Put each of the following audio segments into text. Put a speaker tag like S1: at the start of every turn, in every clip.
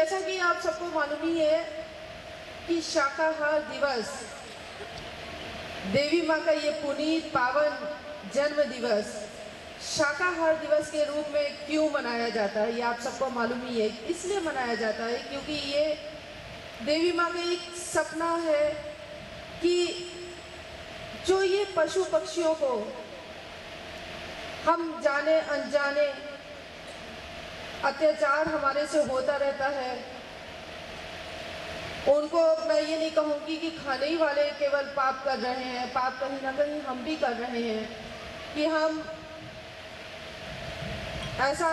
S1: जैसा कि आप सबको मालूम ही है कि शाकाहार दिवस, देवी माँ का ये पुनीत पावन जन्म दिवस शाकाहार दिवस के रूप में क्यों मनाया जाता है, ये आप सबको मालूम ही है। इसलिए मनाया जाता है क्योंकि ये देवी माँ का एक सपना है कि जो ये पशु पक्षियों को हम जाने अनजाने अत्याचार हमारे से होता रहता है, उनको मैं ये नहीं कहूँगी कि खाने ही वाले केवल पाप कर रहे हैं, पाप कहीं ना कहीं हम भी कर रहे हैं कि हम ऐसा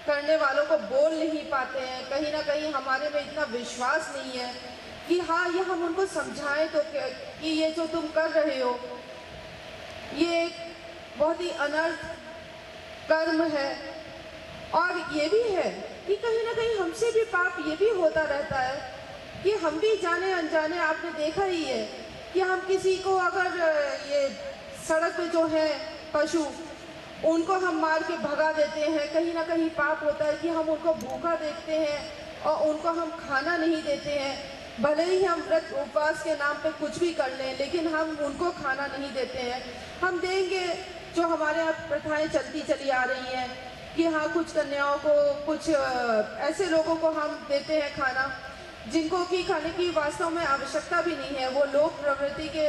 S1: करने वालों को बोल नहीं पाते हैं। कहीं ना कहीं हमारे में इतना विश्वास नहीं है कि हाँ, ये हम उनको समझाएं तो कि ये जो तुम कर रहे हो ये एक बहुत ही अनर्थ कर्म है। और ये भी है कि कहीं ना कहीं हमसे भी पाप ये भी होता रहता है कि हम भी जाने अनजाने, आपने देखा ही है कि हम किसी को अगर ये सड़क पे जो है पशु, उनको हम मार के भगा देते हैं। कहीं ना कहीं पाप होता है कि हम उनको भूखा देखते हैं और उनको हम खाना नहीं देते हैं। भले ही हम व्रत उपवास के नाम पे कुछ भी कर लें, लेकिन हम उनको खाना नहीं देते हैं। हम देंगे जो हमारे यहाँ प्रथाएं चलती चली आ रही हैं कि हाँ, कुछ कन्याओं को, कुछ ऐसे लोगों को हम देते हैं खाना जिनको कि खाने की वास्तव में आवश्यकता भी नहीं है। वो लोक प्रवृत्ति के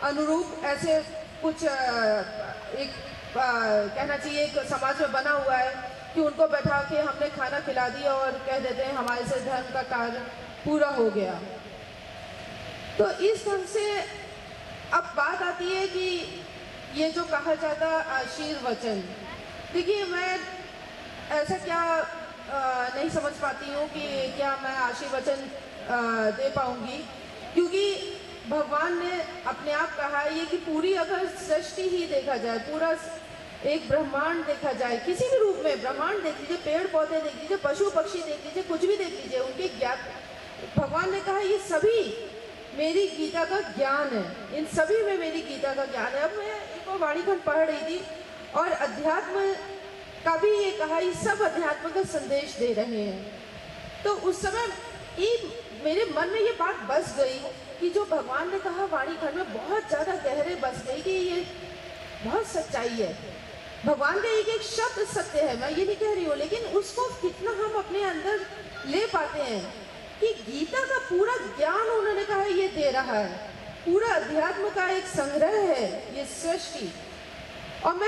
S1: अनुरूप ऐसे कुछ एक कहना चाहिए एक समाज में बना हुआ है कि उनको बैठा के हमने खाना खिला दिया और कह देते हैं हमारे से धर्म का कार्य पूरा हो गया। तो इस ढंग से अब बात आती है कि ये जो कहा जाता आशीर्वचन, देखिए मैं ऐसा क्या नहीं समझ पाती हूँ कि क्या मैं आशीर्वचन दे पाऊँगी, क्योंकि भगवान ने अपने आप कहा है ये कि पूरी अगर सृष्टि ही देखा जाए, पूरा एक ब्रह्मांड देखा जाए, किसी भी रूप में ब्रह्मांड देख लीजिए, पेड़ पौधे देख लीजिए, पशु पक्षी देख लीजिए, कुछ भी देख लीजिए, उनके ज्ञान, भगवान ने कहा ये सभी मेरी गीता का ज्ञान है, इन सभी में मेरी गीता का ज्ञान है। अब मैं एक वाणीखंड पढ़ रही थी और अध्यात्म का भी ये कहा, ये सब अध्यात्म का संदेश दे रहे हैं। तो उस समय मेरे मन में ये बात बस गई कि जो भगवान ने कहा वाणीखंड में बहुत ज़्यादा गहरे बस गई कि ये बहुत सच्चाई है। भगवान का एक एक शब्द सत्य है, मैं ये नहीं कह रही हूँ, लेकिन उसको कितना हम अपने अंदर ले पाते हैं कि गीता का पूरा ज्ञान उन्होंने कहा ये दे रहा है, पूरा अध्यात्म का एक संग्रह है ये सृष्टि। और मैं